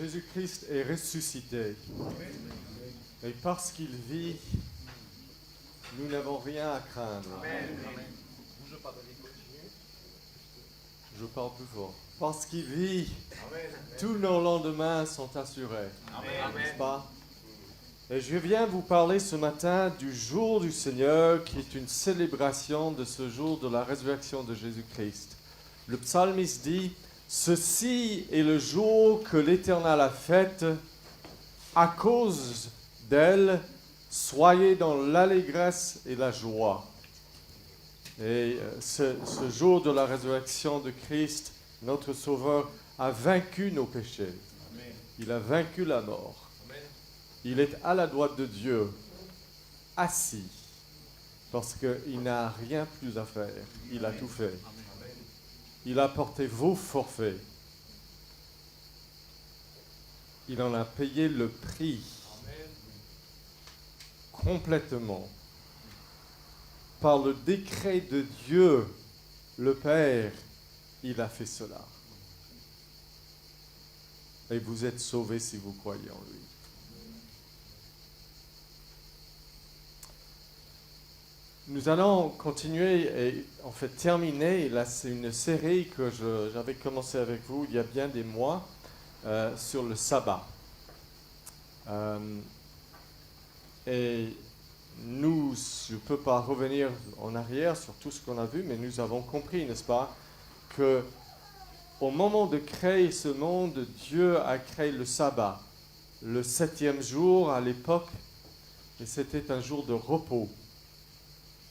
Jésus-Christ est ressuscité. Et parce qu'il vit, nous n'avons rien à craindre. Je parle plus fort. Parce qu'il vit, tous nos lendemains sont assurés. N'est-ce pas? Et je viens vous parler ce matin du jour du Seigneur, qui est une célébration de ce jour de la résurrection de Jésus-Christ. Le psalmiste dit: ceci est le jour que l'Éternel a fait, à cause d'elle, soyez dans l'allégresse et la joie. Et ce jour de la résurrection de Christ, notre Sauveur, a vaincu nos péchés. Amen. Il a vaincu la mort. Amen. Il est à la droite de Dieu, assis, parce qu'il n'a rien plus à faire. Il a tout fait. Il a porté vos forfaits. Il en a payé le prix complètement. Par le décret de Dieu, le Père, il a fait cela. Et vous êtes sauvés si vous croyez en lui. Nous allons continuer et en fait terminer. Là, c'est une série que j'avais commencé avec vous il y a bien des mois sur le sabbat. Et nous, je ne peux pas revenir en arrière sur tout ce qu'on a vu, mais nous avons compris, n'est-ce pas, que au moment de créer ce monde, Dieu a créé le sabbat, le 7e jour à l'époque, et c'était un jour de repos.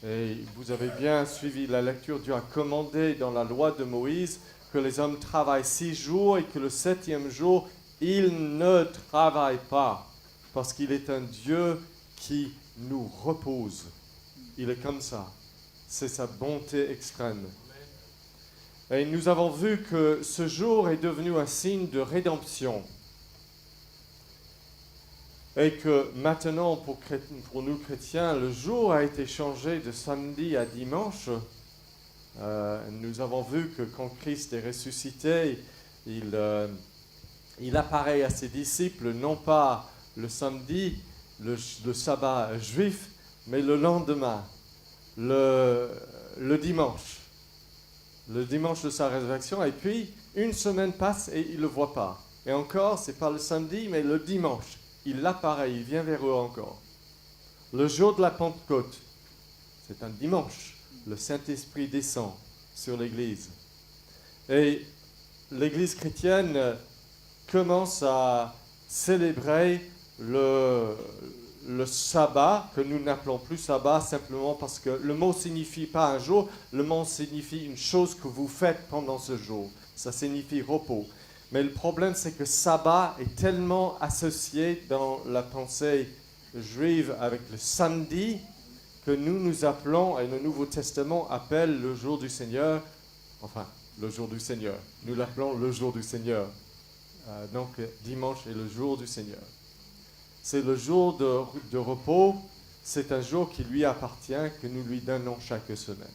Et vous avez bien suivi la lecture. Dieu a commandé dans la loi de Moïse que les hommes travaillent 6 jours et que le 7e jour, ils ne travaillent pas, parce qu'il est un Dieu qui nous repose. Il est comme ça. C'est sa bonté extrême. Et nous avons vu que ce jour est devenu un signe de rédemption. Et que maintenant, pour nous chrétiens, le jour a été changé de samedi à dimanche. Nous avons vu que quand Christ est ressuscité, il apparaît à ses disciples, non pas le samedi, le sabbat juif, mais le lendemain, le dimanche. Le dimanche de sa résurrection, et puis une semaine passe et il ne le voit pas. Et encore, ce n'est pas le samedi, mais le dimanche. Il apparaît, il vient vers eux encore. Le jour de la Pentecôte, c'est un dimanche. Le Saint-Esprit descend sur l'Église. Et l'Église chrétienne commence à célébrer le sabbat, que nous n'appelons plus sabbat simplement parce que le mot ne signifie pas un jour, le mot signifie une chose que vous faites pendant ce jour. Ça signifie repos. Mais le problème, c'est que sabbat est tellement associé dans la pensée juive avec le samedi que nous appelons, et le Nouveau Testament appelle le jour du Seigneur, enfin, le jour du Seigneur. Nous l'appelons le jour du Seigneur. Donc, dimanche est le jour du Seigneur. C'est le jour de repos, c'est un jour qui lui appartient, que nous lui donnons chaque semaine.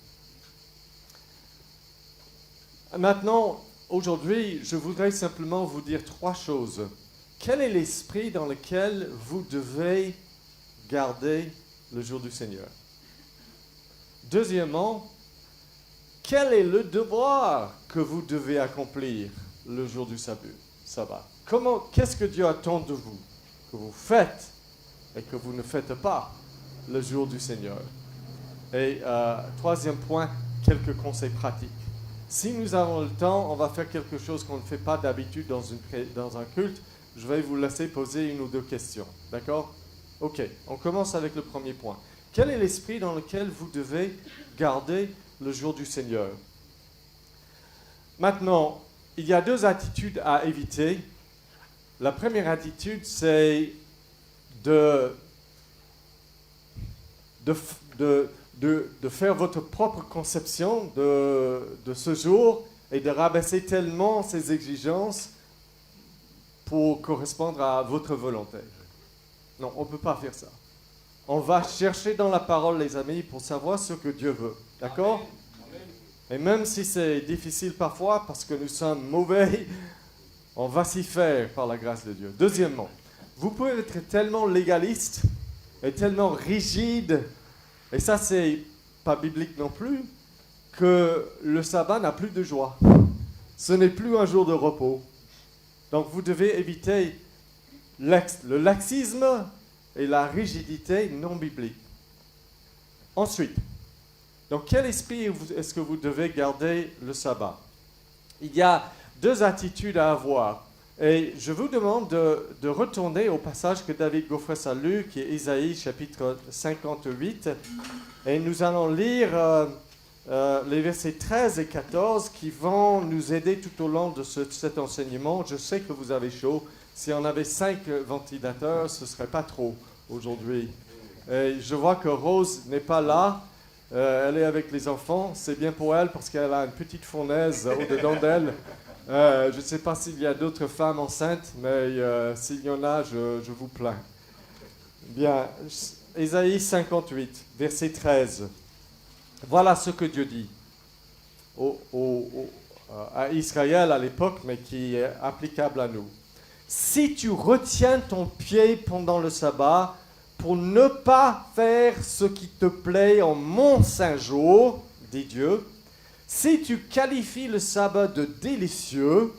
Maintenant, aujourd'hui, je voudrais simplement vous dire 3 choses. Quel est l'esprit dans lequel vous devez garder le jour du Seigneur? Deuxièmement, quel est le devoir que vous devez accomplir le jour du sabbat? Qu'est-ce que Dieu attend de vous? Que vous faites et que vous ne faites pas le jour du Seigneur. Et troisième point, quelques conseils pratiques. Si nous avons le temps, on va faire quelque chose qu'on ne fait pas d'habitude dans un culte. Je vais vous laisser poser 1 ou 2 questions. D'accord? Ok, on commence avec le premier point. Quel est l'esprit dans lequel vous devez garder le jour du Seigneur? Maintenant, il y a 2 attitudes à éviter. La première attitude, c'est de faire votre propre conception de ce jour et de rabaisser tellement ses exigences pour correspondre à votre volonté. Non, on ne peut pas faire ça. On va chercher dans la parole, les amis, pour savoir ce que Dieu veut. D'accord? Amen. Et même si c'est difficile parfois, parce que nous sommes mauvais, On va s'y faire par la grâce de Dieu. Deuxièmement, vous pouvez être tellement légaliste et tellement rigide, et ça c'est pas biblique non plus, que le sabbat n'a plus de joie. Ce n'est plus un jour de repos. Donc vous devez éviter le laxisme et la rigidité non biblique. Ensuite, dans quel esprit est-ce que vous devez garder le sabbat? Il y a deux attitudes à avoir. Et je vous demande de retourner au passage que David Gaufres a lu, qui est Isaïe chapitre 58. Et nous allons lire les versets 13 et 14 qui vont nous aider tout au long de cet enseignement. Je sais que vous avez chaud. Si on avait 5 ventilateurs, ce ne serait pas trop aujourd'hui. Et je vois que Rose n'est pas là. Elle est avec les enfants. C'est bien pour elle parce qu'elle a une petite fournaise au-dedans d'elle. Je ne sais pas s'il y a d'autres femmes enceintes, mais s'il y en a, je vous plains. Bien, Ésaïe 58, verset 13. Voilà ce que Dieu dit à Israël à l'époque, mais qui est applicable à nous. Si tu retiens ton pied pendant le sabbat pour ne pas faire ce qui te plaît en mon saint jour, dit Dieu, si tu qualifies le sabbat de délicieux,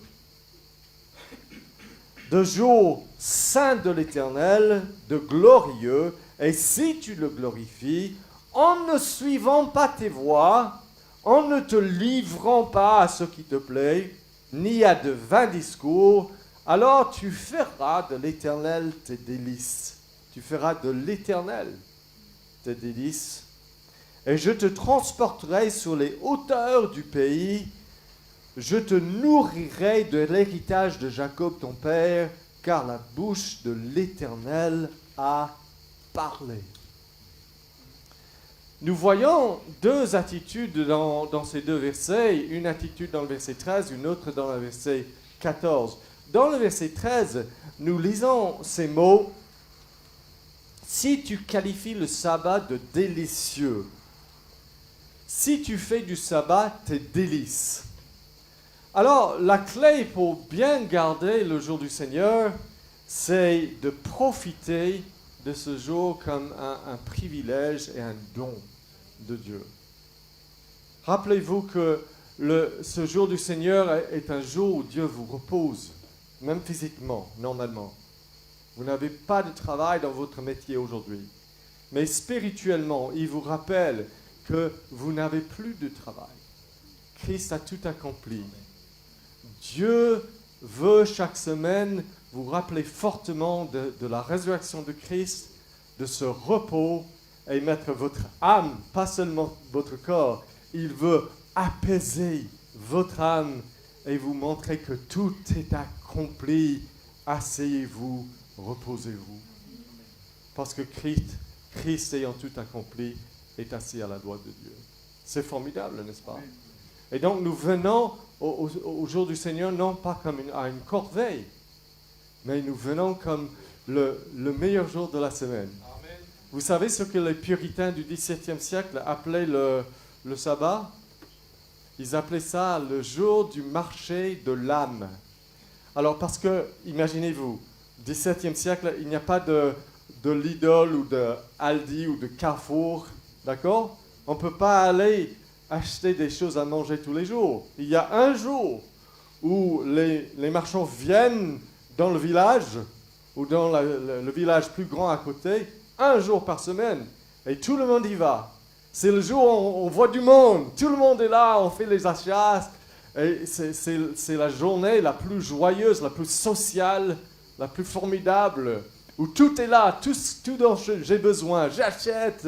de jour saint de l'Éternel, de glorieux, et si tu le glorifies, en ne suivant pas tes voies, en ne te livrant pas à ce qui te plaît, ni à de vains discours, alors tu feras de l'Éternel tes délices. Tu feras de l'Éternel tes délices. Et je te transporterai sur les hauteurs du pays. Je te nourrirai de l'héritage de Jacob ton père, car la bouche de l'Éternel a parlé. Nous voyons deux attitudes dans ces deux versets. Une attitude dans le verset 13, une autre dans le verset 14. Dans le verset 13, nous lisons ces mots. Si tu qualifies le sabbat de délicieux, si tu fais du sabbat tes délices. Alors, la clé pour bien garder le jour du Seigneur, c'est de profiter de ce jour comme un privilège et un don de Dieu. Rappelez-vous que ce jour du Seigneur est un jour où Dieu vous repose, même physiquement, normalement. Vous n'avez pas de travail dans votre métier aujourd'hui. Mais spirituellement, il vous rappelle que vous n'avez plus de travail. Christ a tout accompli. Dieu veut chaque semaine vous rappeler fortement de la résurrection de Christ, de ce repos, et mettre votre âme, pas seulement votre corps. Il veut apaiser votre âme et vous montrer que tout est accompli. Asseyez-vous, reposez-vous. Parce que Christ ayant tout accompli, est assis à la droite de Dieu. C'est formidable, n'est-ce pas? Et donc nous venons au jour du Seigneur, non pas comme à une corvée, mais nous venons comme le meilleur jour de la semaine. Amen. Vous savez ce que les puritains du XVIIe siècle appelaient le sabbat? Ils appelaient ça le jour du marché de l'âme. Alors parce que, imaginez-vous, XVIIe siècle, il n'y a pas de Lidl ou de Aldi ou de Carrefour, d'accord? On ne peut pas aller acheter des choses à manger tous les jours. Il y a un jour où les marchands viennent dans le village ou dans le village plus grand à côté, un jour par semaine, et tout le monde y va. C'est le jour où on voit du monde, tout le monde est là, on fait les achats, et c'est la journée la plus joyeuse, la plus sociale, la plus formidable, où tout est là, tout dont j'ai besoin, j'achète,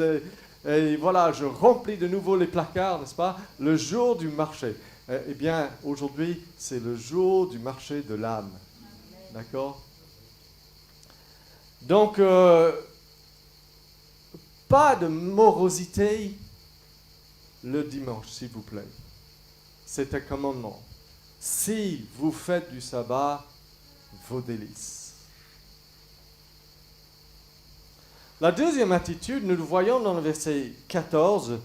et voilà, je remplis de nouveau les placards, n'est-ce pas? Le jour du marché. Eh bien, aujourd'hui, c'est le jour du marché de l'âme. D'accord? Donc, pas de morosité le dimanche, s'il vous plaît. C'est un commandement. Si vous faites du sabbat, vos délices. La deuxième attitude, nous le voyons dans le verset 14.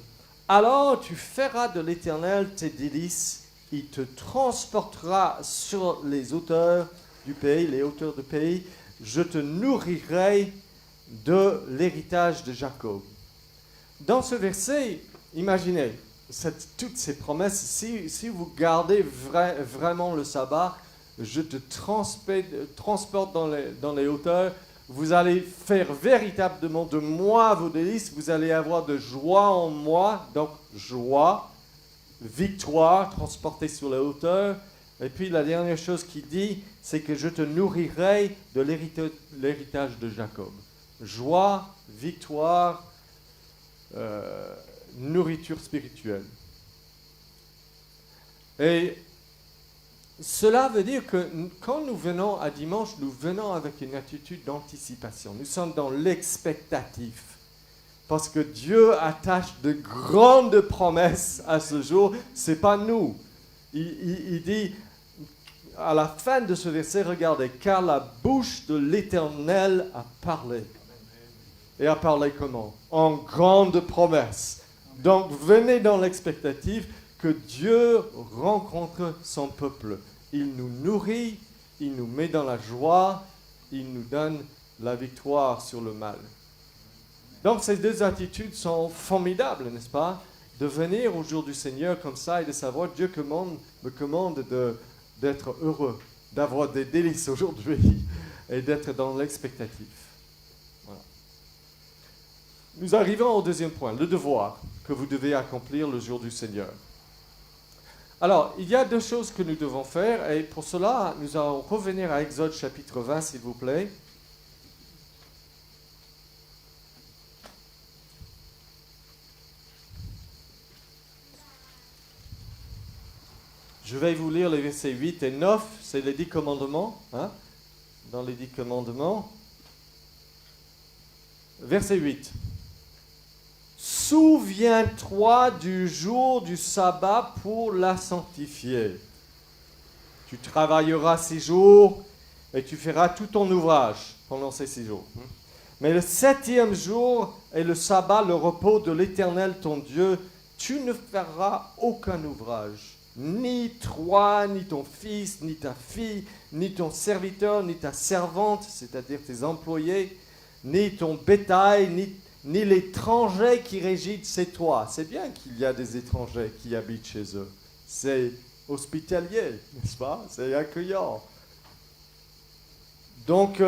Alors tu feras de l'Éternel tes délices, il te transportera sur les hauteurs du pays, les hauteurs du pays. Je te nourrirai de l'héritage de Jacob. Dans ce verset, imaginez, toutes ces promesses, si vous gardez vraiment le sabbat, je te transporte dans les hauteurs, vous allez faire véritablement de moi vos délices, vous allez avoir de joie en moi, donc joie, victoire, transportée sur les hauteurs. Et puis la dernière chose qu'il dit, c'est que je te nourrirai de l'héritage de Jacob. Joie, victoire, nourriture spirituelle. Et cela veut dire que quand nous venons à dimanche, nous venons avec une attitude d'anticipation. Nous sommes dans l'expectatif. Parce que Dieu attache de grandes promesses à ce jour. Ce n'est pas nous. Il dit, à la fin de ce verset, regardez, car la bouche de l'Éternel a parlé. Et a parlé comment? En grandes promesses. Donc venez dans l'expectative que Dieu rencontre son peuple. Il nous nourrit, il nous met dans la joie, il nous donne la victoire sur le mal. Donc ces deux attitudes sont formidables, n'est-ce pas? De venir au jour du Seigneur comme ça et de savoir Dieu me commande d'être heureux, d'avoir des délices aujourd'hui et d'être dans l'expectative. Voilà. Nous arrivons au deuxième point, le devoir que vous devez accomplir le jour du Seigneur. Alors, il y a deux choses que nous devons faire, et pour cela, nous allons revenir à Exode chapitre 20, s'il vous plaît. Je vais vous lire les versets 8 et 9, c'est les 10 commandements. Hein? Dans les 10 commandements. Verset 8. Souviens-toi du jour du sabbat pour la sanctifier. Tu travailleras 6 jours et tu feras tout ton ouvrage pendant ces 6 jours. Mais le 7e jour est le sabbat, le repos de l'Éternel ton Dieu. Tu ne feras aucun ouvrage. Ni toi, ni ton fils, ni ta fille, ni ton serviteur, ni ta servante, c'est-à-dire tes employés, ni ton bétail, ni l'étranger qui réside chez toi. C'est bien qu'il y a des étrangers qui habitent chez eux. C'est hospitalier, n'est-ce pas? C'est accueillant. Donc,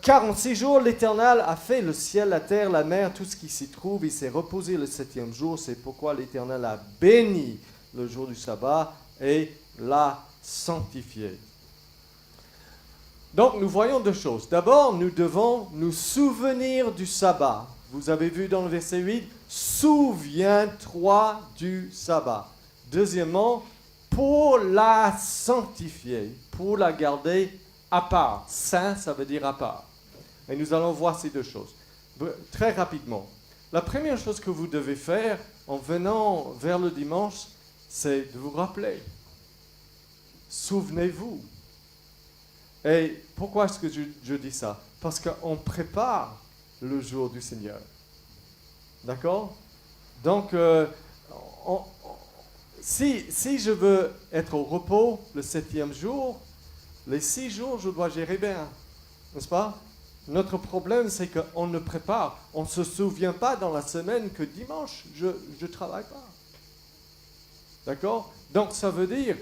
46 jours, l'Éternel a fait le ciel, la terre, la mer, tout ce qui s'y trouve. Il s'est reposé le 7e jour. C'est pourquoi l'Éternel a béni le jour du sabbat et l'a sanctifié. Donc, nous voyons deux choses. D'abord, nous devons nous souvenir du sabbat. Vous avez vu dans le verset 8, souviens-toi du sabbat. Deuxièmement, pour la sanctifier, pour la garder à part. Saint, ça veut dire à part. Et nous allons voir ces deux choses. Très rapidement. La première chose que vous devez faire en venant vers le dimanche, c'est de vous rappeler. Souvenez-vous. Et pourquoi est-ce que je dis ça? Parce qu'on prépare le jour du Seigneur. D'accord? Donc, si je veux être au repos le 7e jour, les 6 jours, je dois gérer bien. N'est-ce pas? Notre problème, c'est qu'on ne prépare. On ne se souvient pas dans la semaine que dimanche, je ne travaille pas. D'accord? Donc, ça veut dire,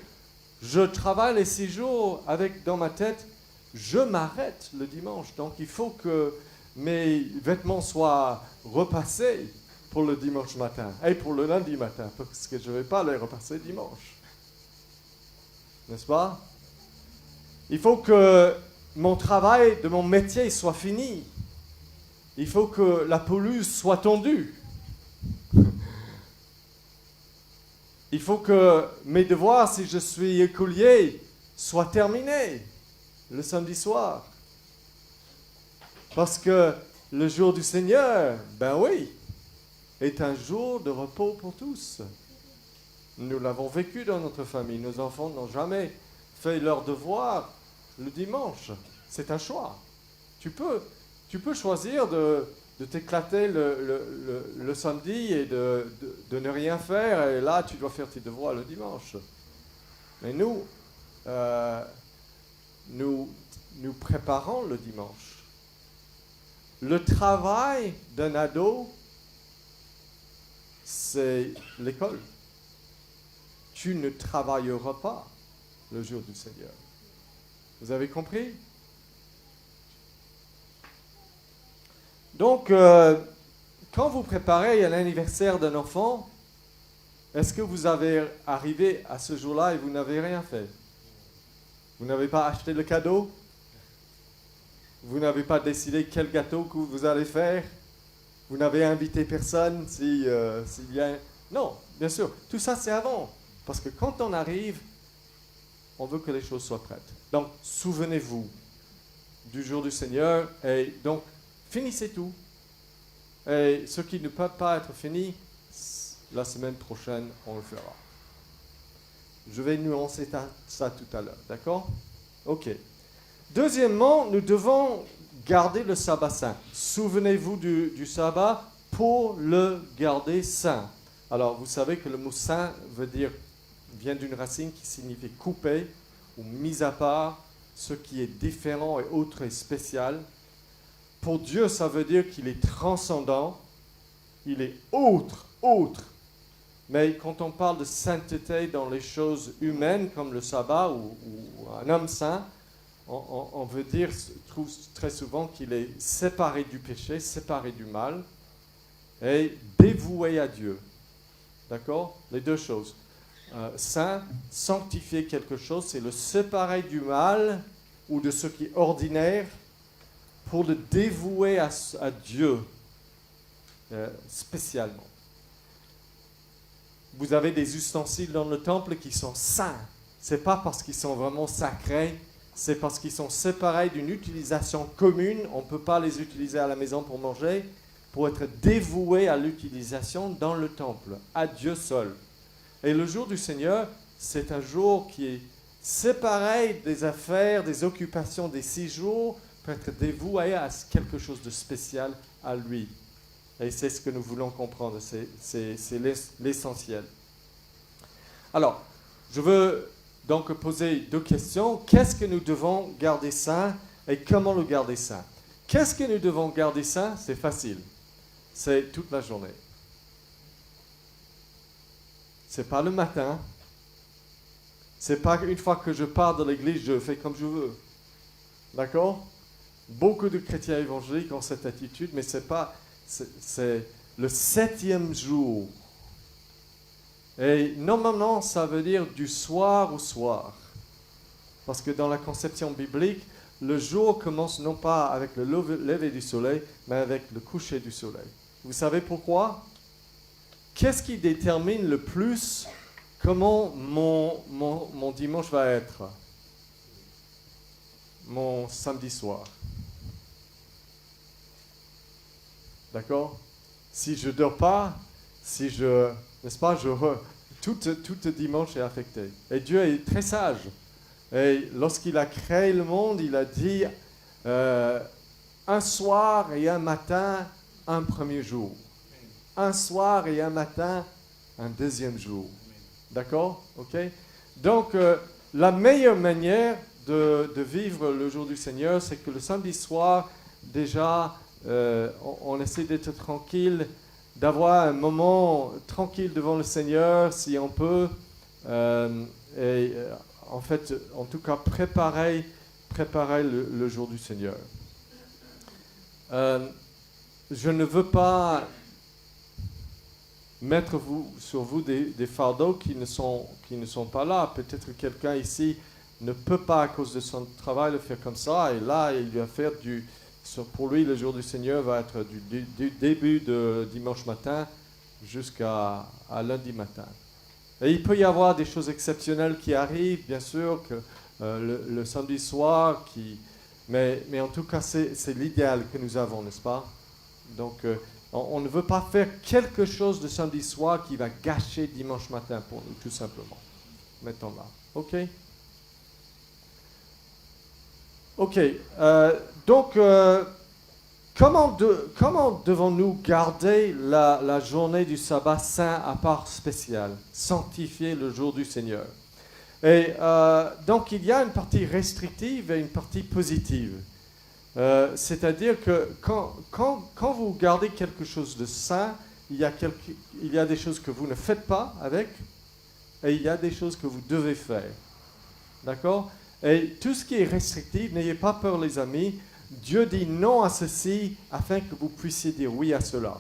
je travaille les 6 jours avec dans ma tête, je m'arrête le dimanche. Donc, il faut que mes vêtements soient repassés pour le dimanche matin et pour le lundi matin, parce que je ne vais pas les repasser dimanche. N'est-ce pas? Il faut que mon travail de mon métier soit fini. Il faut que la pelouse soit tondue. Il faut que mes devoirs, si je suis écolier, soient terminés le samedi soir. Parce que le jour du Seigneur, ben oui, est un jour de repos pour tous. Nous l'avons vécu dans notre famille. Nos enfants n'ont jamais fait leurs devoirs le dimanche. C'est un choix. Tu peux choisir de t'éclater le samedi et de ne rien faire, et là, tu dois faire tes devoirs le dimanche. Mais nous, nous préparons le dimanche. Le travail d'un ado, c'est l'école. Tu ne travailleras pas le jour du Seigneur. Vous avez compris? Donc, quand vous préparez l'anniversaire d'un enfant, est-ce que vous avez arrivé à ce jour-là et vous n'avez rien fait? Vous n'avez pas acheté le cadeau? Vous n'avez pas décidé quel gâteau que vous allez faire? Vous n'avez invité personne s'il y a... Non, bien sûr, tout ça c'est avant. Parce que quand on arrive, on veut que les choses soient prêtes. Donc, souvenez-vous du jour du Seigneur et donc, finissez tout. Et ce qui ne peut pas être fini, la semaine prochaine, on le fera. Je vais nuancer ça tout à l'heure, d'accord? Ok. Deuxièmement, nous devons garder le sabbat saint. Souvenez-vous du sabbat pour le garder saint. Alors, vous savez que le mot saint vient d'une racine qui signifie couper ou mis à part, ce qui est différent et autre et spécial. Pour Dieu, ça veut dire qu'il est transcendant, il est autre. Mais quand on parle de sainteté dans les choses humaines, comme le sabbat ou un homme saint, on trouve très souvent qu'il est séparé du péché, séparé du mal, et dévoué à Dieu. D'accord? Les deux choses. Saint, sanctifier quelque chose, c'est le séparer du mal ou de ce qui est ordinaire pour le dévouer à Dieu spécialement. Vous avez des ustensiles dans le temple qui sont saints. Ce n'est pas parce qu'ils sont vraiment sacrés, c'est parce qu'ils sont séparés d'une utilisation commune. On ne peut pas les utiliser à la maison pour manger, pour être dévoués à l'utilisation dans le temple, à Dieu seul. Et le jour du Seigneur, c'est un jour qui est séparé des affaires, des occupations des 6 jours, pour être dévoué à quelque chose de spécial à lui. Et c'est ce que nous voulons comprendre, c'est l'essentiel. Alors, je veux donc poser 2 questions. Qu'est-ce que nous devons garder saint et comment le garder saint? Qu'est-ce que nous devons garder saint? C'est facile. C'est toute la journée. C'est pas le matin. C'est pas une fois que je pars de l'église, je fais comme je veux. D'accord? Beaucoup de chrétiens évangéliques ont cette attitude, mais c'est le 7e jour. Et normalement, ça veut dire du soir au soir. Parce que dans la conception biblique, le jour commence non pas avec le lever du soleil, mais avec le coucher du soleil. Vous savez pourquoi? Qu'est-ce qui détermine le plus comment mon dimanche va être? Mon samedi soir. D'accord? Si je ne dors pas, n'est-ce pas, tout dimanche est affecté. Et Dieu est très sage. Et lorsqu'il a créé le monde, il a dit un soir et un matin, un premier jour. Un soir et un matin, un deuxième jour. D'accord? Ok? Donc, la meilleure manière de vivre le jour du Seigneur, c'est que le samedi soir, déjà, on essaie d'être tranquille, d'avoir un moment tranquille devant le Seigneur, si on peut, en fait, en tout cas, préparer le jour du Seigneur. Je ne veux pas mettre sur vous des fardeaux qui ne sont pas là. Peut-être quelqu'un ici ne peut pas, à cause de son travail, le faire comme ça, et là, il va faire pour lui, le jour du Seigneur va être du début de dimanche matin jusqu'à lundi matin. Et il peut y avoir des choses exceptionnelles qui arrivent, bien sûr, que le samedi soir, mais en tout cas, c'est l'idéal que nous avons, n'est-ce pas? Donc, on ne veut pas faire quelque chose de samedi soir qui va gâcher dimanche matin pour nous, tout simplement. Mettons là. OK? OK. Donc, comment devons-nous garder la journée du sabbat saint à part spéciale, sanctifier le jour du Seigneur? Et donc, il y a une partie restrictive et une partie positive. C'est-à-dire que quand vous gardez quelque chose de sain, il y a des choses que vous ne faites pas avec, et il y a des choses que vous devez faire. D'accord? Et tout ce qui est restrictif, n'ayez pas peur les amis, Dieu dit non à ceci afin que vous puissiez dire oui à cela.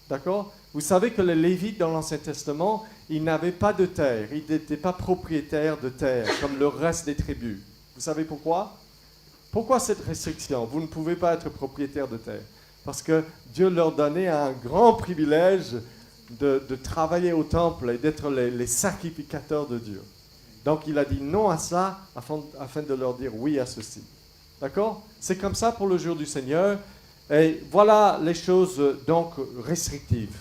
D'accord? Vous savez que les Lévites dans l'Ancien Testament, ils n'avaient pas de terre, ils n'étaient pas propriétaires de terre comme le reste des tribus. Vous savez pourquoi? Pourquoi cette restriction? Vous ne pouvez pas être propriétaire de terre. Parce que Dieu leur donnait un grand privilège de travailler au temple et d'être les sacrificateurs de Dieu. Donc il a dit non à ça afin de leur dire oui à ceci. D'accord? C'est comme ça pour le jour du Seigneur. Et voilà les choses donc restrictives.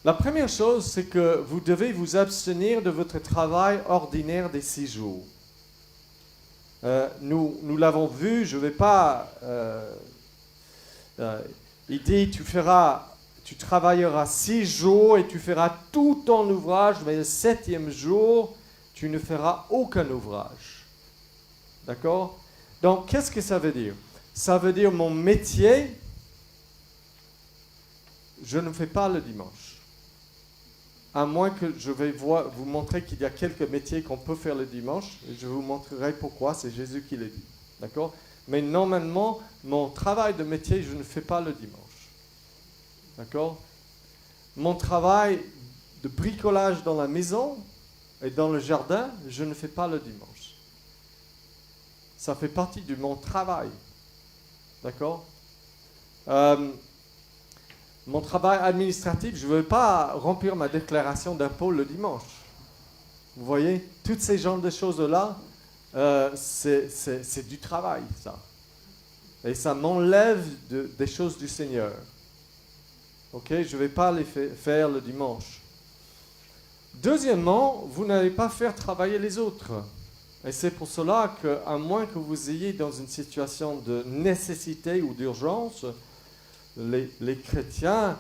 La première chose, c'est que vous devez vous abstenir de votre travail ordinaire des 6 jours. Nous l'avons vu, je ne vais pas... il dit, tu travailleras 6 jours et tu feras tout ton ouvrage, mais le 7e jour, tu ne feras aucun ouvrage. D'accord? Donc, qu'est-ce que ça veut dire? Ça veut dire mon métier, je ne fais pas le dimanche. À moins que je vais vous montrer qu'il y a quelques métiers qu'on peut faire le dimanche, et je vous montrerai pourquoi, c'est Jésus qui l'a dit. D'accord? Mais normalement, mon travail de métier, je ne fais pas le dimanche. D'accord? Mon travail de bricolage dans la maison et dans le jardin, je ne fais pas le dimanche. Ça fait partie de mon travail. D'accord? Mon travail administratif, je ne veux pas remplir ma déclaration d'impôt le dimanche. Vous voyez? Toutes ces genres de choses-là, c'est du travail, ça. Et ça m'enlève des choses du Seigneur. Ok? Je ne vais pas les faire le dimanche. Deuxièmement, vous n'allez pas faire travailler les autres. Et c'est pour cela qu'à moins que vous ayez dans une situation de nécessité ou d'urgence, les chrétiens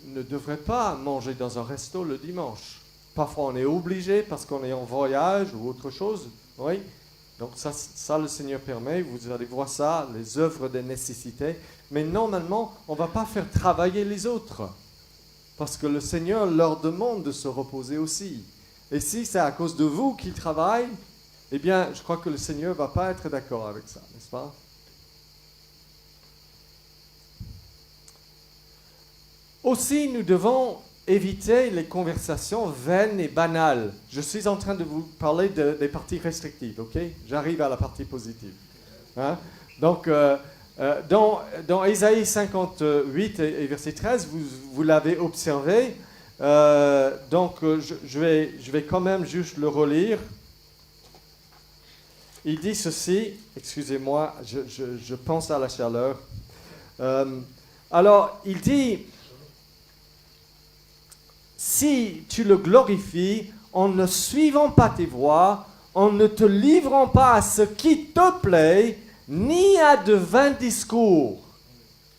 ne devraient pas manger dans un resto le dimanche. Parfois on est obligé parce qu'on est en voyage ou autre chose. Oui. Donc ça le Seigneur permet, vous allez voir ça, les œuvres des nécessités. Mais normalement, on ne va pas faire travailler les autres. Parce que le Seigneur leur demande de se reposer aussi. Et si c'est à cause de vous qu'ils travaillent, eh bien, je crois que le Seigneur ne va pas être d'accord avec ça, n'est-ce pas? Aussi, nous devons éviter les conversations vaines et banales. Je suis en train de vous parler des parties restrictives, ok? J'arrive à la partie positive. Hein? Donc, dans Ésaïe 58 et verset 13, vous l'avez observé. Je vais quand même juste le relire. Il dit ceci, excusez-moi, je pense à la chaleur. Alors, il dit... Si tu le glorifies en ne suivant pas tes voies, en ne te livrant pas à ce qui te plaît, ni à de vains discours.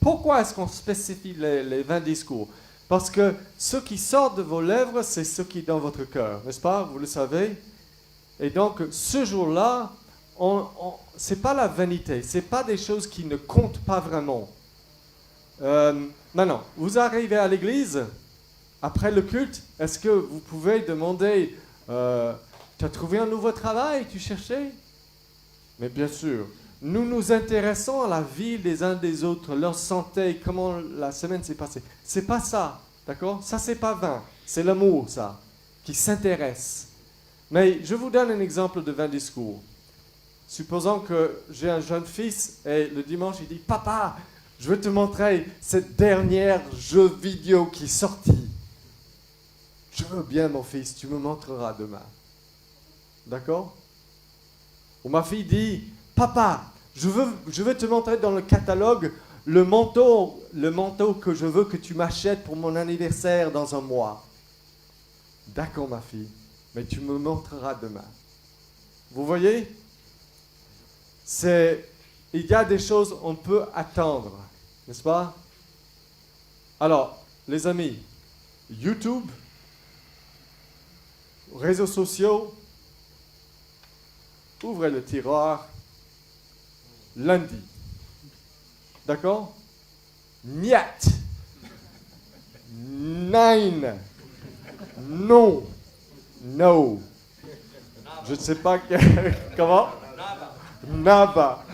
Pourquoi est-ce qu'on spécifie les vains discours? Parce que ce qui sort de vos lèvres, c'est ce qui est dans votre cœur, n'est-ce pas? Vous le savez. Et donc, ce jour-là, ce n'est pas la vanité, ce n'est pas des choses qui ne comptent pas vraiment. Maintenant, vous arrivez à l'église... Après le culte, est-ce que vous pouvez demander tu as trouvé un nouveau travail, tu cherchais? Mais bien sûr, nous nous intéressons à la vie des uns des autres, leur santé, comment la semaine s'est passée. C'est pas ça, d'accord? Ça, c'est pas vain. C'est l'amour, ça, qui s'intéresse. Mais je vous donne un exemple de vain discours. Supposons que j'ai un jeune fils et le dimanche, il dit « Papa, je veux te montrer cette dernière jeu vidéo qui est sortie. » Je veux bien, mon fils, tu me montreras demain. D'accord? Ou ma fille dit, papa, je veux te montrer dans le catalogue le manteau que je veux que tu m'achètes pour mon anniversaire dans un mois. D'accord, ma fille, mais tu me montreras demain. Vous voyez? Il y a des choses qu'on peut attendre, n'est-ce pas? Alors, les amis, YouTube, réseaux sociaux, ouvrez le tiroir lundi. D'accord? Niet. Nein. Non. No. Je ne sais pas comment. Naba.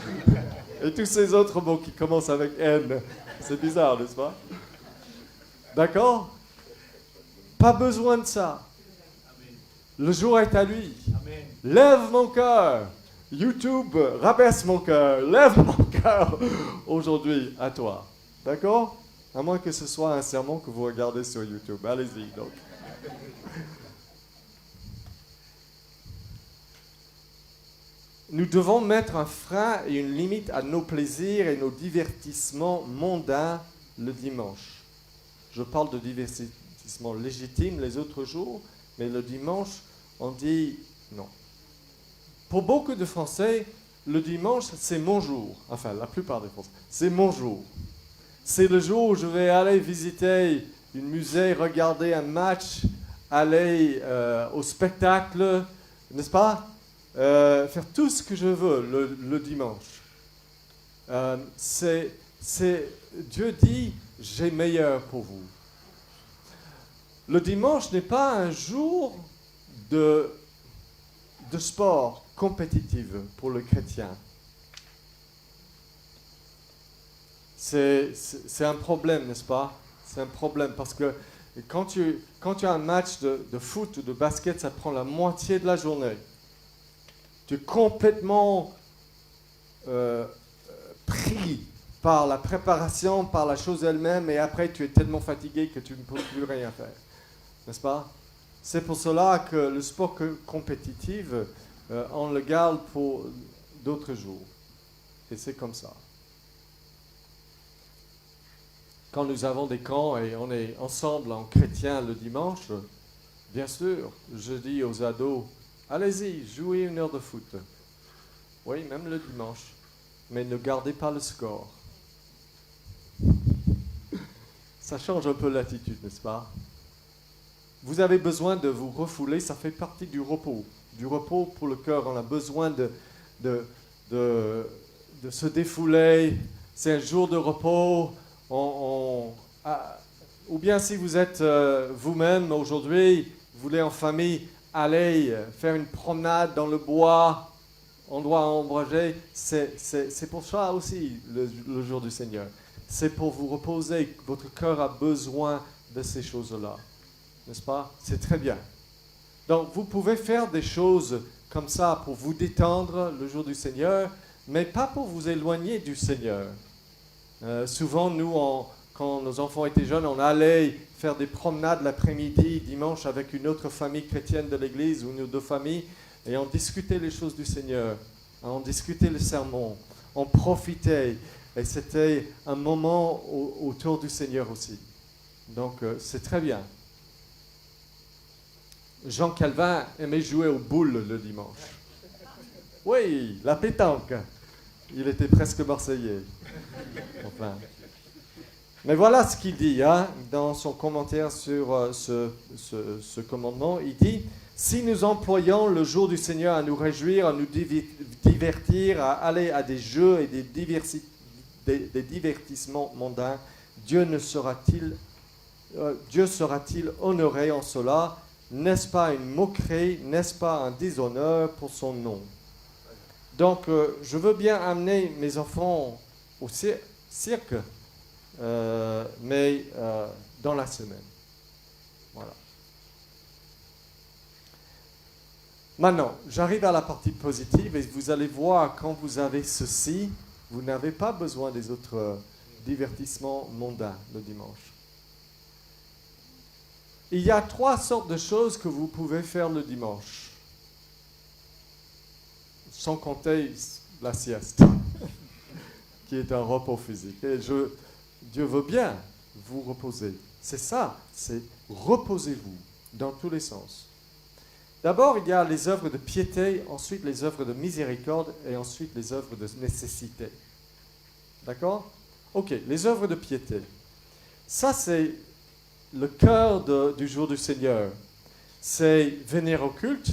Et tous ces autres mots qui commencent avec N. C'est bizarre, n'est-ce pas? D'accord? Pas besoin de ça. Le jour est à lui. Lève mon cœur. YouTube, rabaisse mon cœur. Lève mon cœur aujourd'hui à toi. D'accord? À moins que ce soit un sermon que vous regardez sur YouTube. Allez-y, donc. Nous devons mettre un frein et une limite à nos plaisirs et nos divertissements mondains le dimanche. Je parle de divertissements légitimes les autres jours, mais le dimanche, on dit non. Pour beaucoup de Français, le dimanche, c'est mon jour. Enfin, la plupart des Français, c'est mon jour. C'est le jour où je vais aller visiter un musée, regarder un match, aller au spectacle, n'est-ce pas? Faire tout ce que je veux le dimanche. Dieu dit, j'ai meilleur pour vous. Le dimanche n'est pas un jour de sport compétitif pour le chrétien. C'est un problème, n'est-ce pas? C'est un problème parce que quand tu as un match de foot ou de basket, ça prend la moitié de la journée. Tu es complètement pris par la préparation, par la chose elle-même, et après tu es tellement fatigué que tu ne peux plus rien faire. N'est-ce pas? C'est pour cela que le sport compétitif, on le garde pour d'autres jours. Et c'est comme ça. Quand nous avons des camps et on est ensemble en chrétien le dimanche, bien sûr, je dis aux ados, allez-y, jouez 1 heure de foot. Oui, même le dimanche. Mais ne gardez pas le score. Ça change un peu l'attitude, n'est-ce pas? Vous avez besoin de vous refouler, ça fait partie du repos. Du repos pour le cœur, on a besoin de se défouler. C'est un jour de repos. Ou bien si vous êtes vous-même aujourd'hui, vous voulez en famille aller faire une promenade dans le bois, endroit ombragé, c'est pour ça aussi le jour du Seigneur. C'est pour vous reposer. Votre cœur a besoin de ces choses-là. N'est-ce pas? C'est très bien. Donc, vous pouvez faire des choses comme ça pour vous détendre le jour du Seigneur, mais pas pour vous éloigner du Seigneur. Souvent, nous, quand nos enfants étaient jeunes, on allait faire des promenades l'après-midi, dimanche, avec une autre famille chrétienne de l'église ou une ou deux familles, et on discutait les choses du Seigneur, on discutait le sermon, on profitait, et c'était un moment autour du Seigneur aussi. Donc, c'est très bien. Jean Calvin aimait jouer aux boules le dimanche. Oui, la pétanque. Il était presque marseillais. Enfin. Mais voilà ce qu'il dit dans son commentaire sur ce commandement. Il dit, si nous employons le jour du Seigneur à nous réjouir, à nous divertir, à aller à des jeux et des divertissements mondains, Dieu sera-t-il honoré en cela? N'est-ce pas une moquerie? N'est-ce pas un déshonneur pour son nom? Donc, je veux bien amener mes enfants au cirque, mais dans la semaine. Voilà. Maintenant, j'arrive à la partie positive et vous allez voir, quand vous avez ceci, vous n'avez pas besoin des autres divertissements mondains le dimanche. Il y a 3 sortes de choses que vous pouvez faire le dimanche, sans compter la sieste, qui est un repos physique. Et Dieu veut bien vous reposer. C'est ça, c'est reposez-vous dans tous les sens. D'abord, il y a les œuvres de piété, ensuite les œuvres de miséricorde et ensuite les œuvres de nécessité. D'accord? Ok, les œuvres de piété. Ça, c'est le cœur du jour du Seigneur. c'est venir au culte,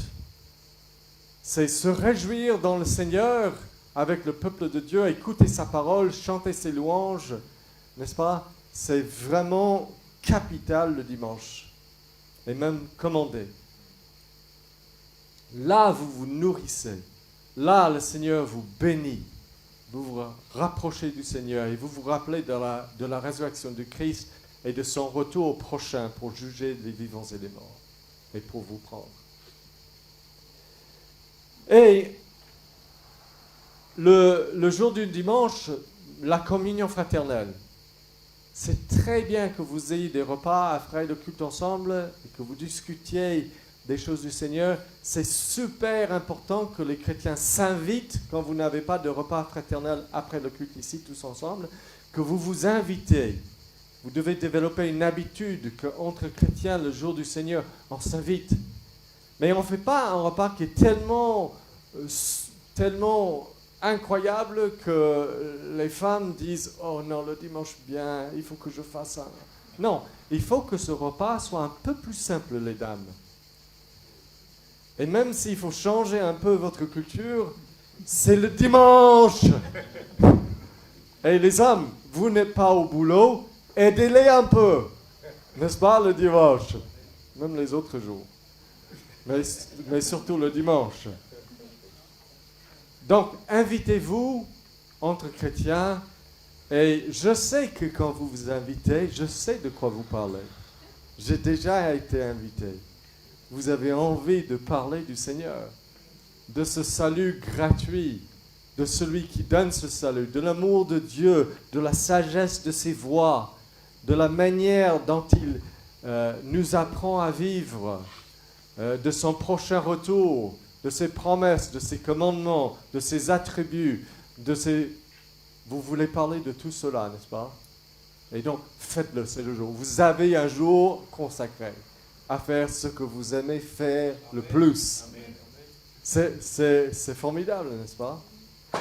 c'est se réjouir dans le Seigneur avec le peuple de Dieu, écouter sa parole, chanter ses louanges, n'est-ce pas? C'est vraiment capital le dimanche, et même commandé. Là, vous vous nourrissez. Là, le Seigneur vous bénit. Vous vous rapprochez du Seigneur et vous vous rappelez de la résurrection du Christ et de son retour au prochain pour juger les vivants et les morts et pour vous prendre. Et le jour du dimanche, la communion fraternelle. C'est très bien que vous ayez des repas après le culte ensemble et que vous discutiez des choses du Seigneur. C'est super important que les chrétiens s'invitent quand vous n'avez pas de repas fraternel après le culte ici, tous ensemble, que vous vous invitez. Vous devez développer une habitude qu'entre chrétiens, le jour du Seigneur, on s'invite. Mais on ne fait pas un repas qui est tellement incroyable que les femmes disent « Oh non, le dimanche bien, il faut que je fasse ça. » Non, il faut que ce repas soit un peu plus simple, les dames. Et même s'il faut changer un peu votre culture, c'est le dimanche. Et les hommes, vous n'êtes pas au boulot, aidez-les un peu. N'est-ce pas, le dimanche? Même les autres jours. Mais surtout le dimanche. Donc, invitez-vous entre chrétiens. Et je sais que quand vous vous invitez, je sais de quoi vous parlez. J'ai déjà été invité. Vous avez envie de parler du Seigneur, de ce salut gratuit, de celui qui donne ce salut, de l'amour de Dieu, de la sagesse de ses voies, de la manière dont il nous apprend à vivre, de son prochain retour, de ses promesses, de ses commandements, de ses attributs, de ses... Vous voulez parler de tout cela, n'est-ce pas? Et donc, faites-le, c'est le jour. Vous avez un jour consacré à faire ce que vous aimez faire le plus. C'est formidable, n'est-ce pas?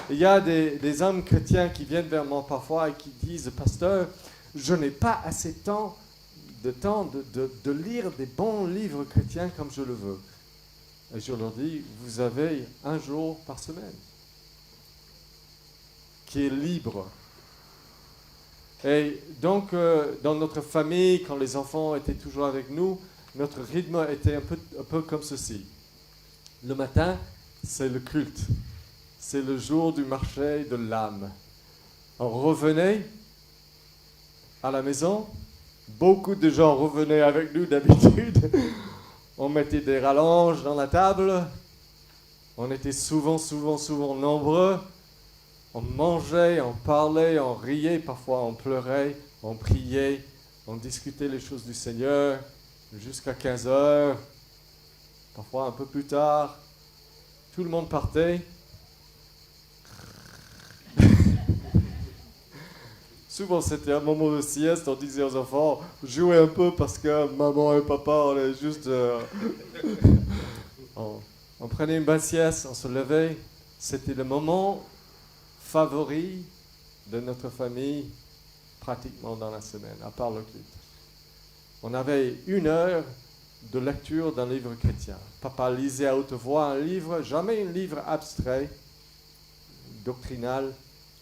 Il y a des hommes chrétiens qui viennent vers moi parfois et qui disent « Pasteur, je n'ai pas assez de lire des bons livres chrétiens comme je le veux. » Et je leur dis « Vous avez un jour par semaine qui est libre. » Et donc, dans notre famille, quand les enfants étaient toujours avec nous, notre rythme était un peu comme ceci. Le matin, c'est le culte. C'est le jour du marché de l'âme. On revenait à la maison. Beaucoup de gens revenaient avec nous d'habitude. On mettait des rallonges dans la table. On était souvent nombreux. On mangeait, on parlait, on riait, parfois on pleurait, on priait, on discutait les choses du Seigneur jusqu'à 15 heures, parfois un peu plus tard. Tout le monde partait. Souvent c'était un moment de sieste, on disait aux enfants, jouez un peu parce que maman et papa, on est juste... on prenait une bonne sieste, on se levait. C'était le moment favori de notre famille pratiquement dans la semaine, à part le culte. On avait 1 heure de lecture d'un livre chrétien. Papa lisait à haute voix un livre, jamais un livre abstrait, doctrinal,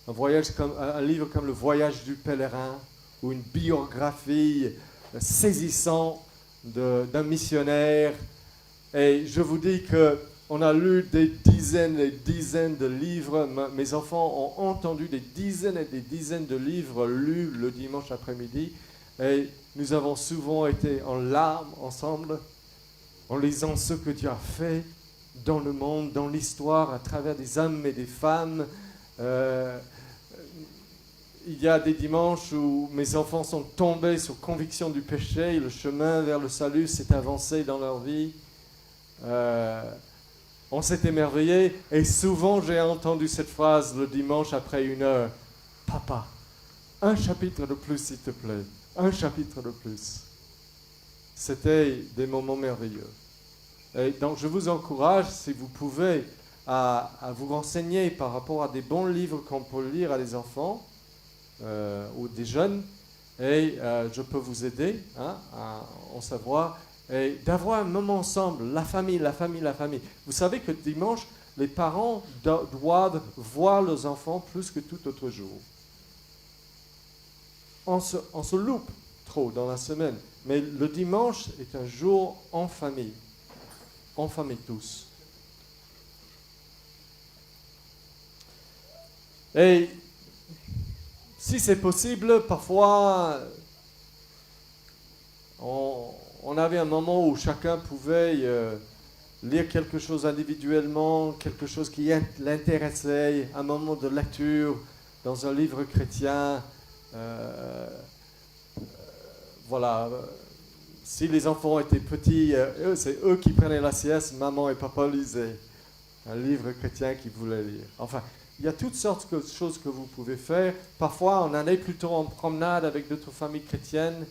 un livre comme Le Voyage du pèlerin, ou une biographie saisissante d'un missionnaire. Et je vous dis qu'on a lu des dizaines et des dizaines de livres. Mes enfants ont entendu des dizaines et des dizaines de livres lus le dimanche après-midi. Et nous avons souvent été en larmes ensemble, en lisant ce que Dieu a fait dans le monde, dans l'histoire, à travers des hommes et des femmes. Il y a des dimanches où mes enfants sont tombés sous conviction du péché, et le chemin vers le salut s'est avancé dans leur vie. On s'est émerveillé, et souvent j'ai entendu cette phrase le dimanche après 1 heure. « Papa, un chapitre de plus s'il te plaît, un chapitre de plus. » C'était des moments merveilleux. Et donc je vous encourage, si vous pouvez, à vous renseigner par rapport à des bons livres qu'on peut lire à des enfants ou des jeunes, et je peux vous aider à en savoir. Et d'avoir un moment ensemble, la famille, la famille, la famille. Vous savez que dimanche, les parents doivent voir leurs enfants plus que tout autre jour. On se loupe trop dans la semaine, mais le dimanche est un jour en famille tous. Et si c'est possible, parfois, on avait un moment où chacun pouvait lire quelque chose individuellement, quelque chose qui l'intéressait, un moment de lecture dans un livre chrétien. Voilà. Si les enfants étaient petits, c'est eux qui prenaient la sieste, maman et papa lisaient un livre chrétien qu'ils voulaient lire. Enfin, il y a toutes sortes de choses que vous pouvez faire. Parfois, on allait plutôt en promenade avec d'autres familles chrétiennes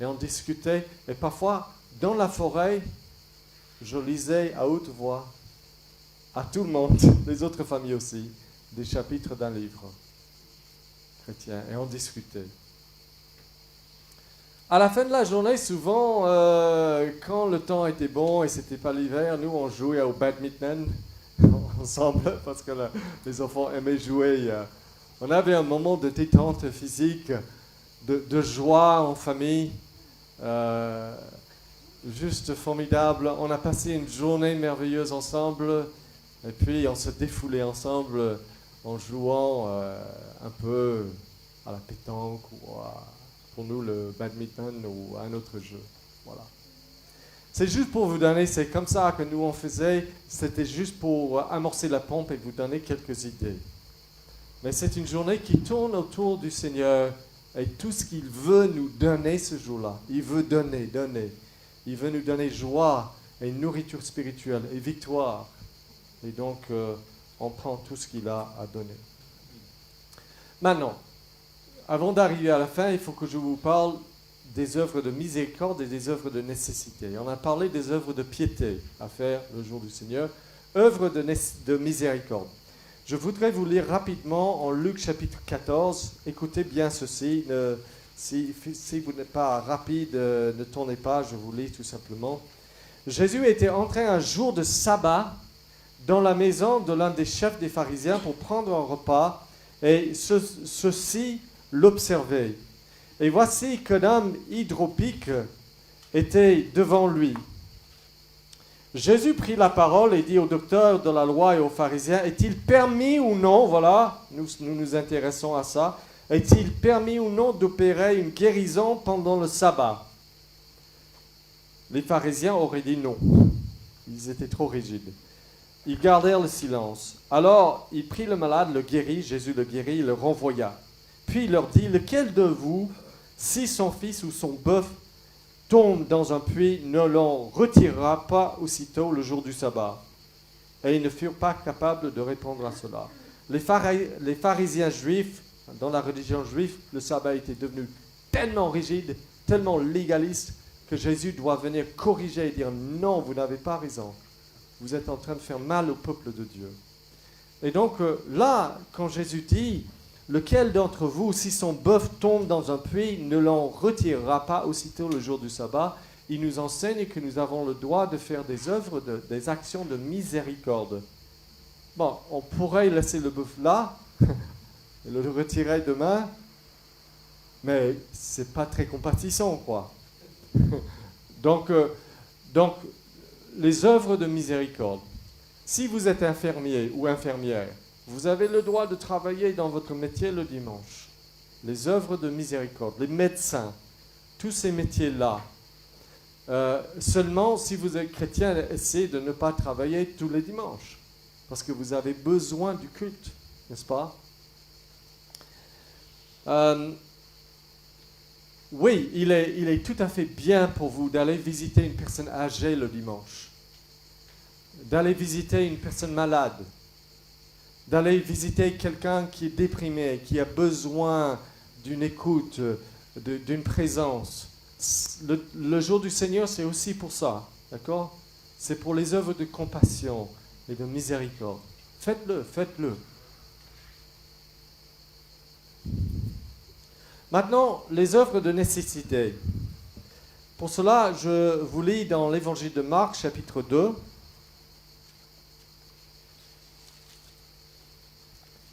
et on discutait. Et parfois, dans la forêt, je lisais à haute voix à tout le monde, les autres familles aussi, des chapitres d'un livre chrétien et on discutait. À la fin de la journée, souvent, quand le temps était bon et c'était pas l'hiver, nous on jouait au badminton ensemble parce que les enfants aimaient jouer. On avait un moment de détente physique, de joie en famille, juste formidable. On a passé une journée merveilleuse ensemble et puis on se défoulait ensemble en jouant un peu à la pétanque ou pour nous le badminton ou un autre jeu. Voilà. C'est juste pour vous donner, c'est comme ça que nous on faisait, c'était juste pour amorcer la pompe et vous donner quelques idées. Mais c'est une journée qui tourne autour du Seigneur et tout ce qu'il veut nous donner ce jour-là. Il veut donner. Il veut nous donner joie et nourriture spirituelle et victoire. Et donc, on prend tout ce qu'il a à donner. Maintenant, avant d'arriver à la fin, il faut que je vous parle des œuvres de miséricorde et des œuvres de nécessité. On a parlé des œuvres de piété à faire le jour du Seigneur. Œuvres de miséricorde. Je voudrais vous lire rapidement en Luc chapitre 14. Écoutez bien ceci. Si vous n'êtes pas rapide, ne tournez pas, je vous lis tout simplement. Jésus était entré un jour de sabbat dans la maison de l'un des chefs des pharisiens pour prendre un repas, et ceux-ci l'observaient. Et voici qu'un homme hydropique était devant lui. Jésus prit la parole et dit aux docteurs de la loi et aux pharisiens, est-il permis ou non, voilà, nous intéressons à ça, est-il permis ou non d'opérer une guérison pendant le sabbat? Les pharisiens auraient dit non. Ils étaient trop rigides. Ils gardèrent le silence. Alors, il prit le malade, le guérit, Jésus le guérit, il le renvoya. Puis il leur dit, lequel de vous, si son fils ou son bœuf tombe dans un puits, ne l'en retirera pas aussitôt le jour du sabbat? Et ils ne furent pas capables de répondre à cela. Les pharisiens juifs, dans la religion juive, le sabbat était devenu tellement rigide, tellement légaliste, que Jésus doit venir corriger et dire non, vous n'avez pas raison. Vous êtes en train de faire mal au peuple de Dieu. Et donc là, quand Jésus dit, lequel d'entre vous, si son bœuf tombe dans un puits, ne l'en retirera pas aussitôt le jour du sabbat, il nous enseigne que nous avons le droit de faire des œuvres, des actions de miséricorde. Bon, on pourrait laisser le bœuf là, et le retirer demain, mais c'est pas très compatissant, quoi. Donc, les œuvres de miséricorde. Si vous êtes infirmier ou infirmière, vous avez le droit de travailler dans votre métier le dimanche. Les œuvres de miséricorde, les médecins, tous ces métiers-là. Seulement, si vous êtes chrétien, essayez de ne pas travailler tous les dimanches, parce que vous avez besoin du culte, n'est-ce pas? Oui, il est tout à fait bien pour vous d'aller visiter une personne âgée le dimanche, d'aller visiter une personne malade, d'aller visiter quelqu'un qui est déprimé, qui a besoin d'une écoute, d'une présence. Le jour du Seigneur, c'est aussi pour ça, d'accord? C'est pour les œuvres de compassion et de miséricorde. Faites-le, faites-le. Maintenant, les œuvres de nécessité. Pour cela, je vous lis dans l'évangile de Marc, chapitre 2,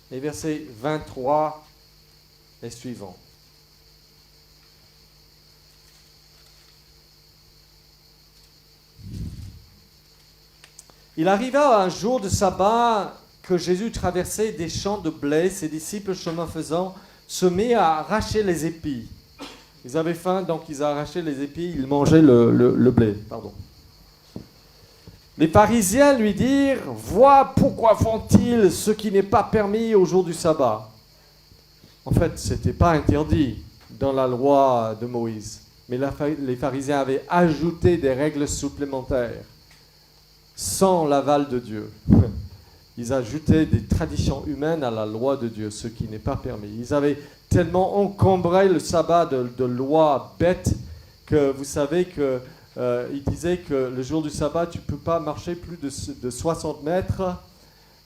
les versets 23 et suivants. Il arriva un jour de sabbat que Jésus traversait des champs de blé. Ses disciples, chemin faisant, se mirent à arracher les épis. Ils avaient faim, donc ils arrachaient les épis, ils mangeaient le blé. Pardon. Les pharisiens lui dirent, « Vois pourquoi font-ils ce qui n'est pas permis au jour du sabbat ?» En fait, ce n'était pas interdit dans la loi de Moïse, mais les pharisiens avaient ajouté des règles supplémentaires sans l'aval de Dieu. Ils ajoutaient des traditions humaines à la loi de Dieu, ce qui n'est pas permis. Ils avaient tellement encombré le sabbat de lois bêtes que vous savez qu'ils disaient que le jour du sabbat, tu ne peux pas marcher plus de 60 mètres,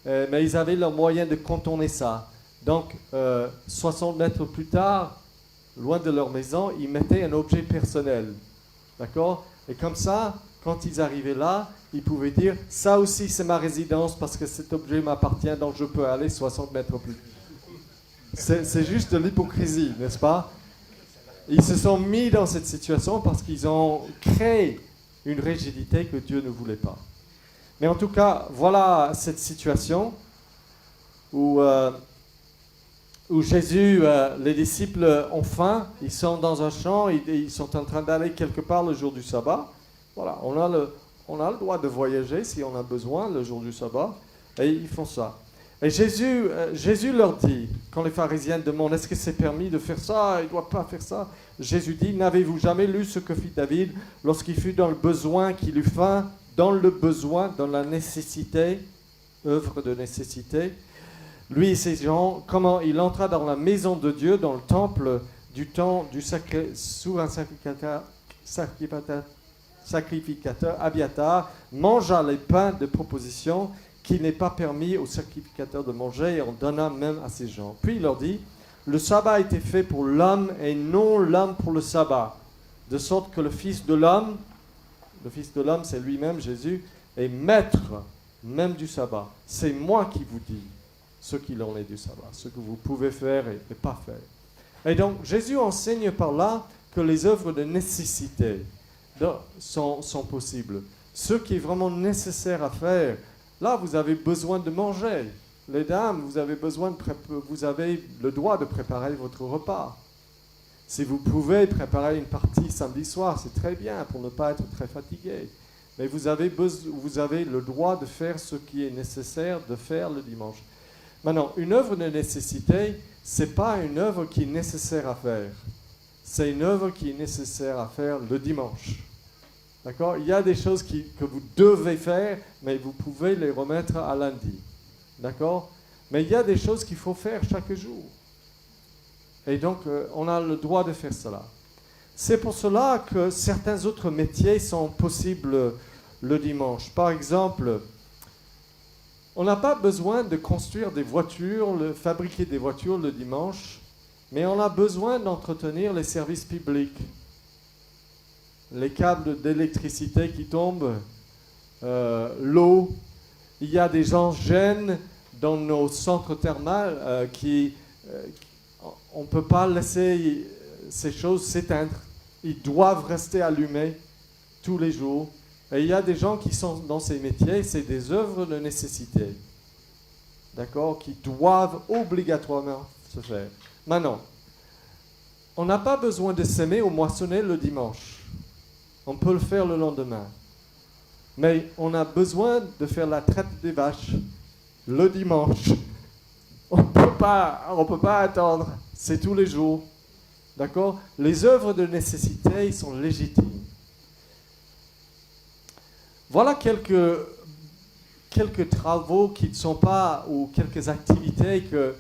mais ils avaient leur moyen de contourner ça. Donc, 60 mètres plus tard, loin de leur maison, ils mettaient un objet personnel. D'accord? Et comme ça, quand ils arrivaient là, ils pouvaient dire « Ça aussi, c'est ma résidence parce que cet objet m'appartient, donc je peux aller 60 mètres plus. » C'est juste de l'hypocrisie, n'est-ce pas? Ils se sont mis dans cette situation parce qu'ils ont créé une rigidité que Dieu ne voulait pas. Mais en tout cas, voilà cette situation où Jésus, les disciples ont faim, ils sont dans un champ, ils sont en train d'aller quelque part le jour du sabbat. Voilà, on a le droit de voyager si on a besoin le jour du sabbat, et ils font ça. Et Jésus leur dit, quand les pharisiens demandent, est-ce que c'est permis de faire ça, il ne doit pas faire ça, Jésus dit, n'avez-vous jamais lu ce que fit David lorsqu'il fut dans le besoin, qu'il eut faim, dans le besoin, dans la nécessité, œuvre de nécessité. Lui et ses gens, comment il entra dans la maison de Dieu, dans le temple du temps du sous un sacrificateur, Abiatar, mangea les pains de proposition qu'il n'est pas permis au sacrificateur de manger et en donna même à ses gens. Puis il leur dit, le sabbat a été fait pour l'homme et non l'homme pour le sabbat, de sorte que le Fils de l'homme c'est lui-même, Jésus, est maître même du sabbat. C'est moi qui vous dis ce qu'il en est du sabbat, ce que vous pouvez faire et pas faire. Et donc Jésus enseigne par là que les œuvres de nécessité sont possibles. Ce qui est vraiment nécessaire à faire, là vous avez besoin de manger. Les dames, vous avez le droit de préparer votre repas. Si vous pouvez préparer une partie samedi soir, c'est très bien pour ne pas être très fatigué. Mais vous avez le droit de faire ce qui est nécessaire de faire le dimanche. Maintenant, une œuvre de nécessité, ce n'est pas une œuvre qui est nécessaire à faire. C'est une œuvre qui est nécessaire à faire le dimanche. D'accord? Il y a des choses que vous devez faire, mais vous pouvez les remettre à lundi. D'accord? Mais il y a des choses qu'il faut faire chaque jour. Et donc, on a le droit de faire cela. C'est pour cela que certains autres métiers sont possibles le dimanche. Par exemple, on n'a pas besoin de construire des voitures, fabriquer des voitures le dimanche, mais on a besoin d'entretenir les services publics. Les câbles d'électricité qui tombent, l'eau. Il y a des gens jeunes dans nos centres thermaux on ne peut pas laisser ces choses s'éteindre. Ils doivent rester allumés tous les jours. Et il y a des gens qui sont dans ces métiers, c'est des œuvres de nécessité, d'accord, qui doivent obligatoirement se faire. Maintenant, on n'a pas besoin de s'aimer ou moissonner le dimanche. On peut le faire le lendemain. Mais on a besoin de faire la traite des vaches le dimanche. On ne peut pas attendre. C'est tous les jours. D'accord? Les œuvres de nécessité sont légitimes. Voilà quelques travaux qui ne sont pas, ou quelques activités que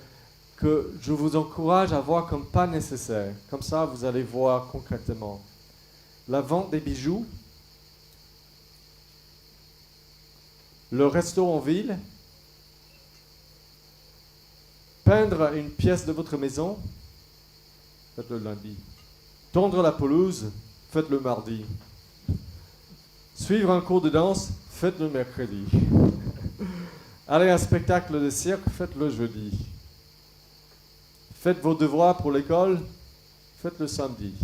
je vous encourage à voir comme pas nécessaires. Comme ça, vous allez voir concrètement. La vente des bijoux, le resto en ville, peindre une pièce de votre maison, faites le lundi, tondre la pelouse, faites-le mardi. Suivre un cours de danse, faites-le mercredi. Aller à un spectacle de cirque, faites-le jeudi. Faites vos devoirs pour l'école, faites-le samedi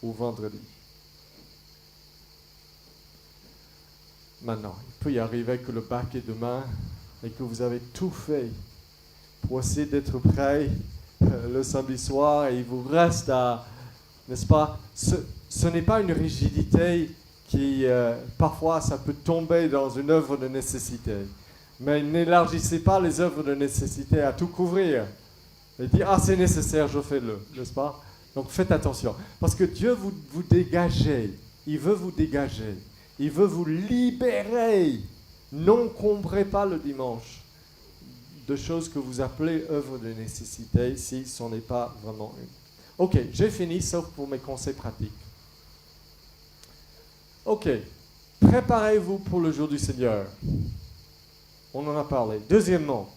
ou vendredi. Maintenant, il peut y arriver que le bac est demain et que vous avez tout fait pour essayer d'être prêt le samedi soir et il vous reste à, n'est-ce pas, ce n'est pas une rigidité qui, parfois, ça peut tomber dans une œuvre de nécessité. Mais n'élargissez pas les œuvres de nécessité à tout couvrir. Et dire, ah, c'est nécessaire, je fais-le, n'est-ce pas? Donc faites attention. Parce que Dieu vous dégagez. Il veut vous dégager. Il veut vous libérer. N'encombrez pas le dimanche de choses que vous appelez œuvres de nécessité, si ce n'est pas vraiment une. Ok, j'ai fini, sauf pour mes conseils pratiques. Ok, préparez-vous pour le jour du Seigneur. On en a parlé. Deuxièmement,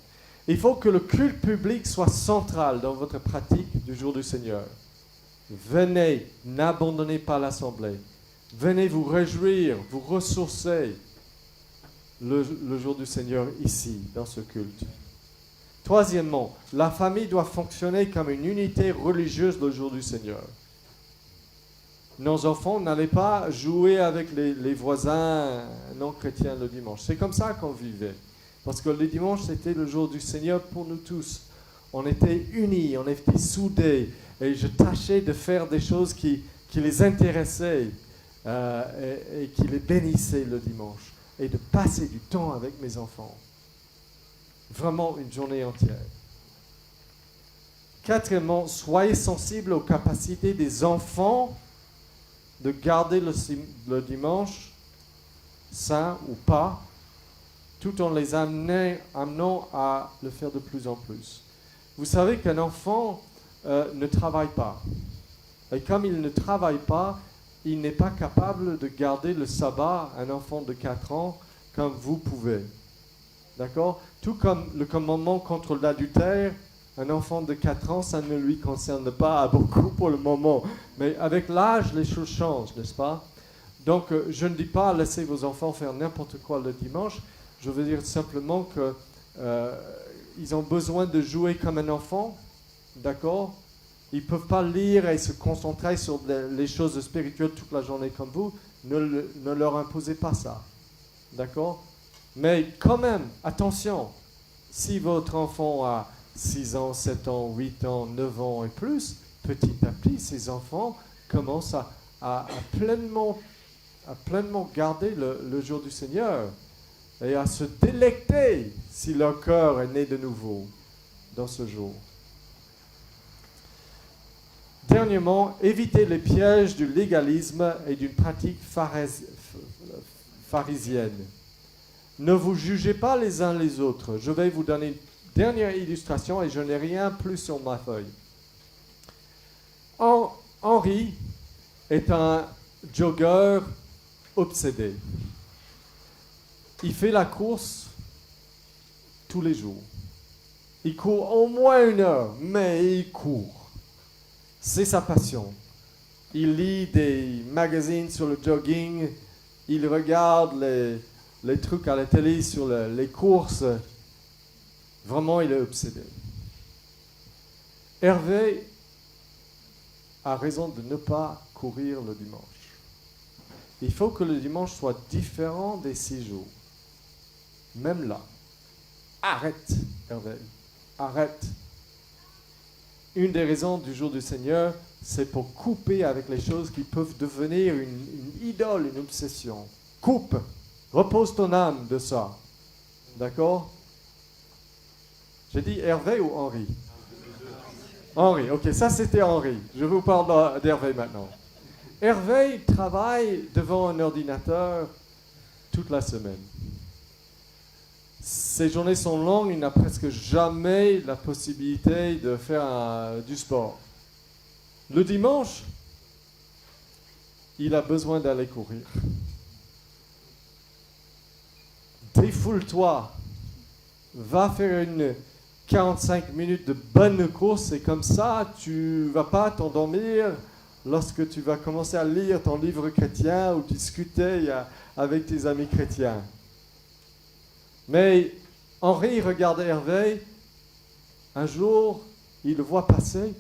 il faut que le culte public soit central dans votre pratique du jour du Seigneur. Venez, n'abandonnez pas l'assemblée. Venez vous réjouir, vous ressourcer le jour du Seigneur ici, dans ce culte. Troisièmement, la famille doit fonctionner comme une unité religieuse le jour du Seigneur. Nos enfants n'allaient pas jouer avec les voisins non chrétiens le dimanche. C'est comme ça qu'on vivait. Parce que le dimanche, c'était le jour du Seigneur pour nous tous. On était unis, on était soudés. Et je tâchais de faire des choses qui les intéressaient et qui les bénissaient le dimanche. Et de passer du temps avec mes enfants. Vraiment une journée entière. Quatrièmement, soyez sensibles aux capacités des enfants de garder le dimanche, sain ou pas, tout en les amenant à le faire de plus en plus. Vous savez qu'un enfant ne travaille pas. Et comme il ne travaille pas, il n'est pas capable de garder le sabbat, un enfant de 4 ans, comme vous pouvez. D'accord? Tout comme le commandement contre l'adultère, un enfant de 4 ans, ça ne lui concerne pas beaucoup pour le moment. Mais avec l'âge, les choses changent, n'est-ce pas? Donc, je ne dis pas laissez vos enfants faire n'importe quoi le dimanche. Je veux dire simplement qu'ils ont besoin de jouer comme un enfant, d'accord? Ils ne peuvent pas lire et se concentrer sur les choses spirituelles toute la journée comme vous. Ne leur imposez pas ça, d'accord? Mais quand même, attention, si votre enfant a 6 ans, 7 ans, 8 ans, 9 ans et plus, petit à petit, ces enfants commencent à pleinement garder le jour du Seigneur et à se délecter si leur cœur est né de nouveau dans ce jour. Dernièrement, évitez les pièges du légalisme et d'une pratique pharisienne. Ne vous jugez pas les uns les autres. Je vais vous donner une dernière illustration et je n'ai rien plus sur ma feuille. Henri est un jogger obsédé. Il fait la course tous les jours. Il court au moins 1 heure, mais il court. C'est sa passion. Il lit des magazines sur le jogging, il regarde les trucs à la télé sur les courses. Vraiment, il est obsédé. Hervé a raison de ne pas courir le dimanche. Il faut que le dimanche soit différent des 6 jours. Même là. Arrête, Hervé. Arrête. Une des raisons du jour du Seigneur, c'est pour couper avec les choses qui peuvent devenir une idole, une obsession. Coupe. Repose ton âme de ça. D'accord? J'ai dit Hervé ou Henri? Henri, ok, ça c'était Henri. Je vous parle d'Hervé maintenant. Hervé travaille devant un ordinateur toute la semaine. Ses journées sont longues, il n'a presque jamais la possibilité de faire du sport. Le dimanche, il a besoin d'aller courir. Défoule-toi, va faire une 45 minutes de bonne course et comme ça, tu ne vas pas t'endormir lorsque tu vas commencer à lire ton livre chrétien ou discuter avec tes amis chrétiens. Mais Henri regarde Hervé. Un jour, il le voit passer.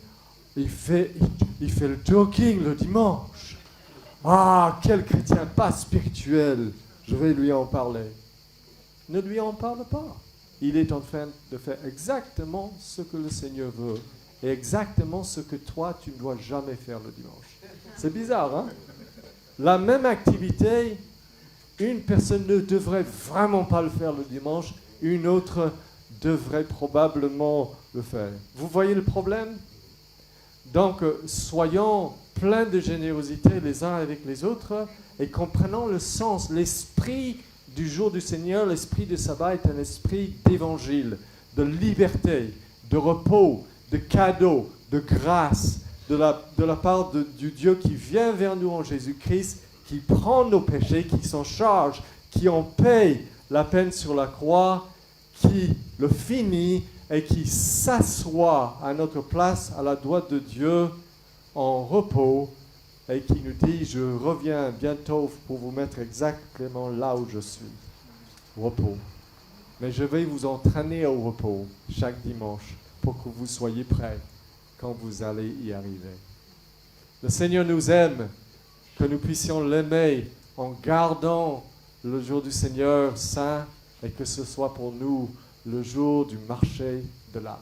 Il fait le jogging le dimanche. Ah, quel chrétien pas spirituel. Je vais lui en parler. Ne lui en parle pas. Il est en train de faire exactement ce que le Seigneur veut. Et exactement ce que toi, tu ne dois jamais faire le dimanche. C'est bizarre, hein? La même activité, une personne ne devrait vraiment pas le faire le dimanche, une autre devrait probablement le faire. Vous voyez le problème? Donc, soyons pleins de générosité les uns avec les autres et comprenons le sens, l'esprit du jour du Seigneur, l'esprit du sabbat est un esprit d'évangile, de liberté, de repos, de cadeau, de grâce, de la part du Dieu qui vient vers nous en Jésus-Christ, qui prend nos péchés, qui s'en charge, qui en paye la peine sur la croix, qui le finit et qui s'assoit à notre place à la droite de Dieu en repos et qui nous dit « Je reviens bientôt pour vous mettre exactement là où je suis. » Repos. Mais je vais vous entraîner au repos chaque dimanche pour que vous soyez prêts quand vous allez y arriver. Le Seigneur nous aime, que nous puissions l'aimer en gardant le jour du Seigneur saint et que ce soit pour nous le jour du marché de l'âme.